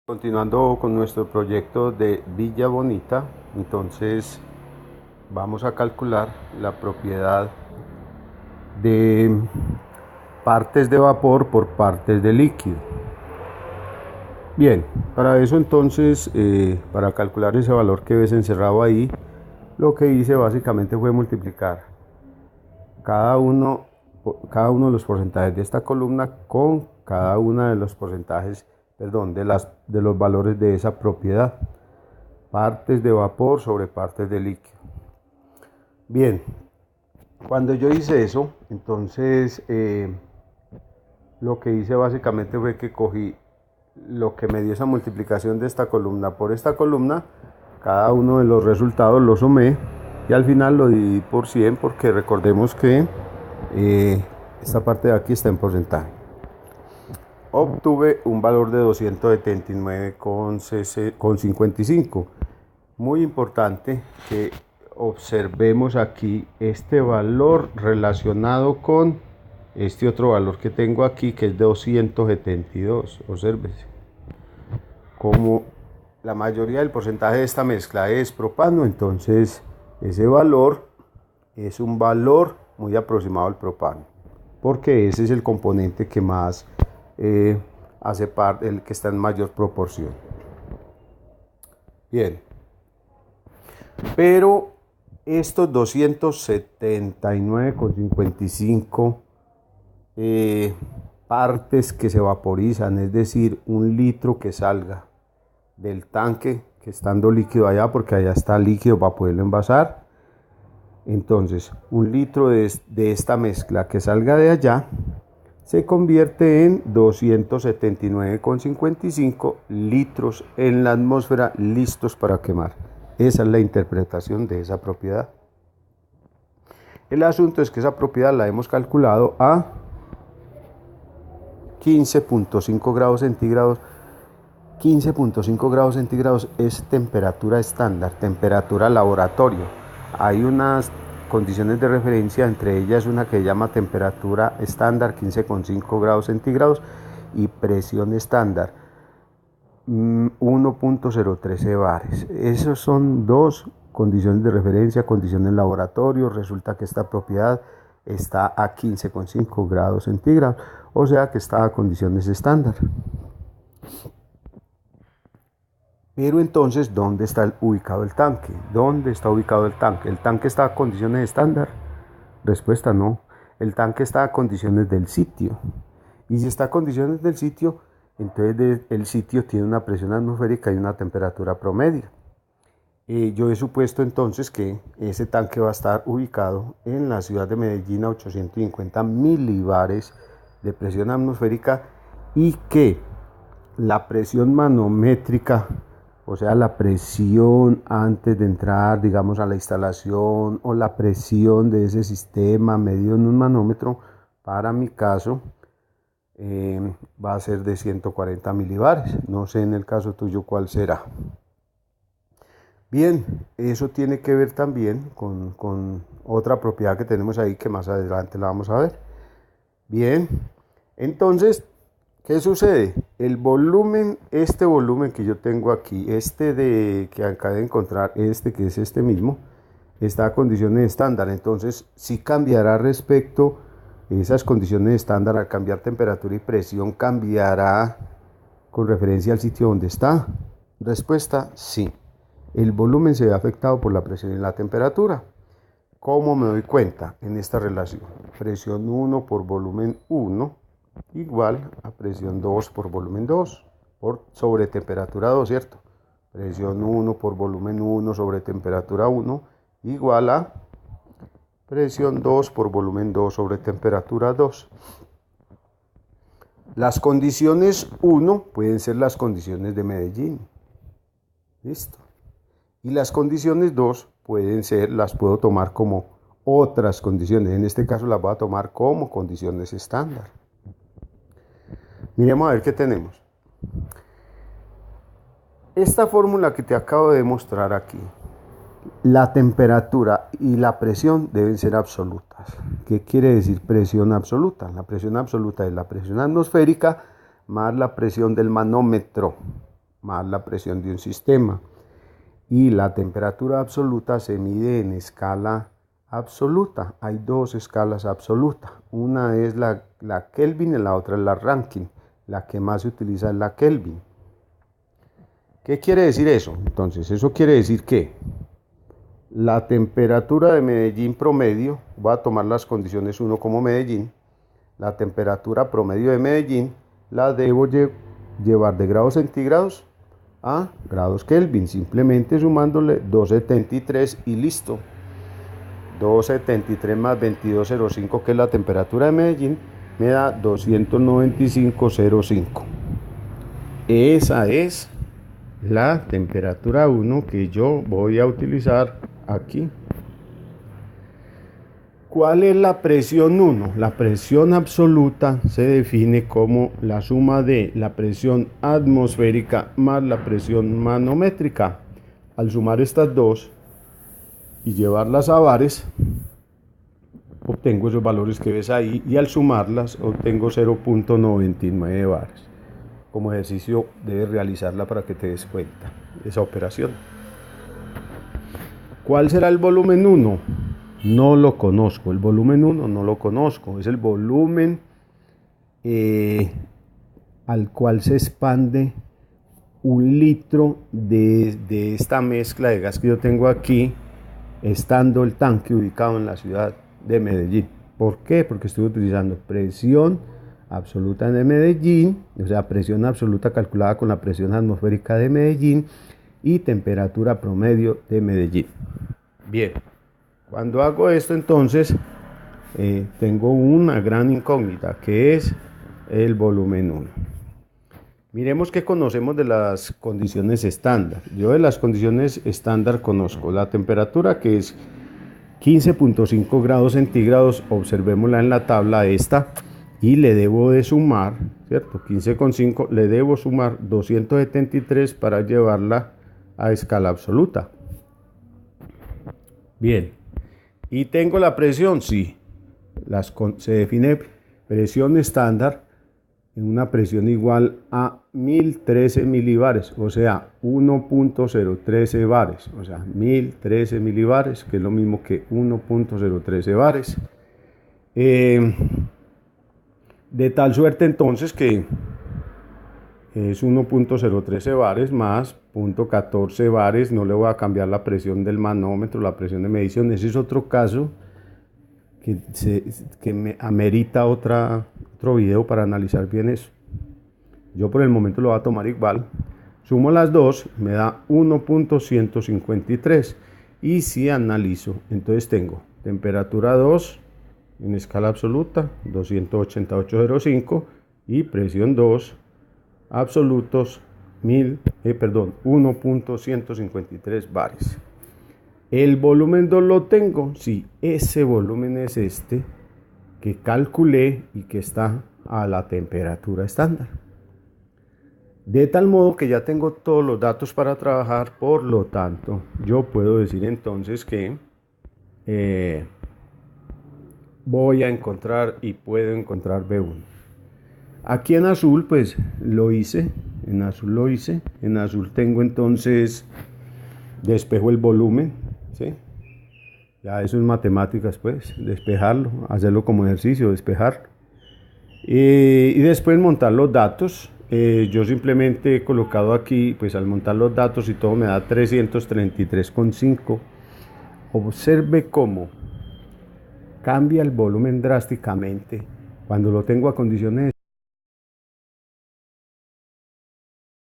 Continuando con nuestro proyecto de Villa Bonita, entonces vamos a calcular la propiedad de partes de vapor por partes de líquido. Bien, para eso entonces, para calcular ese valor que ves encerrado ahí, lo que hice básicamente fue multiplicar cada uno, cada uno de los porcentajes de esta columna con cada uno de los porcentajes, perdón, de los valores de esa propiedad. Partes de vapor sobre partes de líquido. Bien, cuando yo hice eso, entonces lo que hice básicamente fue que cogí lo que me dio esa multiplicación de esta columna por esta columna, cada uno de los resultados lo sumé y al final lo dividí por 100 porque recordemos que esta parte de aquí está en porcentaje. Obtuve un valor de 279,55. Muy importante que observemos aquí este valor relacionado con este otro valor que tengo aquí, que es 272. Obsérvese. Como la mayoría del porcentaje de esta mezcla es propano, entonces ese valor es un valor muy aproximado al propano, porque ese es el componente que más hace parte, el que está en mayor proporción. Bien, pero estos 279,55 partes que se vaporizan, es decir, un litro que salga del tanque, que estando líquido allá, porque allá está líquido para poderlo envasar. Entonces, un litro de esta mezcla que salga de allá se convierte en 279,55 litros en la atmósfera listos para quemar. Esa es la interpretación de esa propiedad. El asunto es que esa propiedad la hemos calculado a 15.5 grados centígrados. 15.5 grados centígrados es temperatura estándar, temperatura laboratorio. Hay unas condiciones de referencia, entre ellas una que se llama temperatura estándar 15,5 grados centígrados y presión estándar 1.013 bares. Esas son dos condiciones de referencia, condiciones de laboratorio. Resulta que esta propiedad está a 15,5 grados centígrados, o sea que está a condiciones estándar. Pero entonces, ¿dónde está ubicado el tanque? ¿Dónde está ubicado el tanque? ¿El tanque está a condiciones estándar? Respuesta no. El tanque está a condiciones del sitio. Y si está a condiciones del sitio, entonces el sitio tiene una presión atmosférica y una temperatura promedio. Yo he supuesto entonces que ese tanque va a estar ubicado en la ciudad de Medellín a 850 milibares de presión atmosférica y que la presión manométrica, o sea, la presión antes de entrar, digamos, a la instalación, o la presión de ese sistema medido en un manómetro, para mi caso, va a ser de 140 milibares. No sé en el caso tuyo cuál será. Bien, eso tiene que ver también con otra propiedad que tenemos ahí que más adelante la vamos a ver. Bien, entonces, ¿qué sucede? El volumen, este volumen que yo tengo aquí, que acabo de encontrar, que es este mismo, está a condiciones estándar. Entonces, sí cambiará respecto a esas condiciones estándar. Al cambiar temperatura y presión, cambiará con referencia al sitio donde está. Respuesta, sí. El volumen se ve afectado por la presión y la temperatura. ¿Cómo me doy cuenta en esta relación? Presión 1 por volumen 1 igual a presión 2 por volumen 2 sobre temperatura 2, ¿cierto? Presión 1 por volumen 1 sobre temperatura 1 igual a presión 2 por volumen 2 sobre temperatura 2. Las condiciones 1 pueden ser las condiciones de Medellín. Listo. Y las condiciones 2 las puedo tomar como otras condiciones. En este caso las voy a tomar como condiciones estándar. Miremos a ver qué tenemos. Esta fórmula que te acabo de mostrar aquí, la temperatura y la presión deben ser absolutas. ¿Qué quiere decir presión absoluta? La presión absoluta es la presión atmosférica más la presión del manómetro. más la presión de un sistema. Y la temperatura absoluta se mide en escala absoluta. Hay dos escalas absolutas. Una es la Kelvin y la otra es la Rankine. La que más se utiliza es la Kelvin. ¿Qué quiere decir eso? Entonces, eso quiere decir que la temperatura de Medellín promedio, voy a tomar las condiciones 1 como Medellín, la temperatura promedio de Medellín la debo llevar de grados centígrados a grados Kelvin, simplemente sumándole 273 y listo. 273 más 22,05, que es la temperatura de Medellín, me da 295,05. Esa es la temperatura 1 que yo voy a utilizar aquí. ¿Cuál es la presión 1? La presión absoluta se define como la suma de la presión atmosférica más la presión manométrica. Al sumar estas dos y llevarlas a bares, obtengo esos valores que ves ahí, y al sumarlas obtengo 0,99 bares. Como ejercicio debes realizarla para que te des cuenta de esa operación. ¿Cuál será el volumen 1? No lo conozco. El volumen 1 no lo conozco. Es el volumen al cual se expande 1 litro de esta mezcla de gas que yo tengo aquí, estando el tanque ubicado en la ciudad de Medellín. ¿Por qué? Porque estoy utilizando presión absoluta de Medellín, o sea, presión absoluta calculada con la presión atmosférica de Medellín y temperatura promedio de Medellín. Bien, cuando hago esto, entonces tengo una gran incógnita, que es el volumen 1. Miremos qué conocemos de las condiciones estándar. Yo de las condiciones estándar conozco la temperatura, que es 15,5 grados centígrados, observémosla en la tabla esta, y le debo de sumar, ¿cierto? 15,5, le debo sumar 273 para llevarla a escala absoluta. Bien, ¿y tengo la presión? Sí, se define presión estándar en una presión igual a 1013 milibares, o sea, 1.013 bares, o sea, 1013 milibares, que es lo mismo que 1.013 bares. De tal suerte entonces que es 1.013 bares más 0.14 bares, no le voy a cambiar la presión del manómetro, la presión de medición. Ese es otro caso que me amerita otro video para analizar bien eso. Yo por el momento lo voy a tomar igual. Sumo las dos, me da 1.153. Y si analizo, entonces tengo temperatura 2 en escala absoluta, 288,05, y presión 2 absolutos, 1.153 bares. ¿El volumen 2 lo tengo? Sí, ese volumen es este que calculé y que está a la temperatura estándar. De tal modo que ya tengo todos los datos para trabajar, por lo tanto, yo puedo decir entonces que voy a encontrar y puedo encontrar B1. Aquí en azul, pues lo hice, en azul tengo entonces, despejo el volumen, ¿sí? Ya eso es matemáticas, pues, despejarlo, hacerlo como ejercicio, despejarlo. Y después montar los datos. Yo simplemente he colocado aquí, pues al montar los datos y todo me da 333,5. Observe cómo cambia el volumen drásticamente cuando lo tengo a condiciones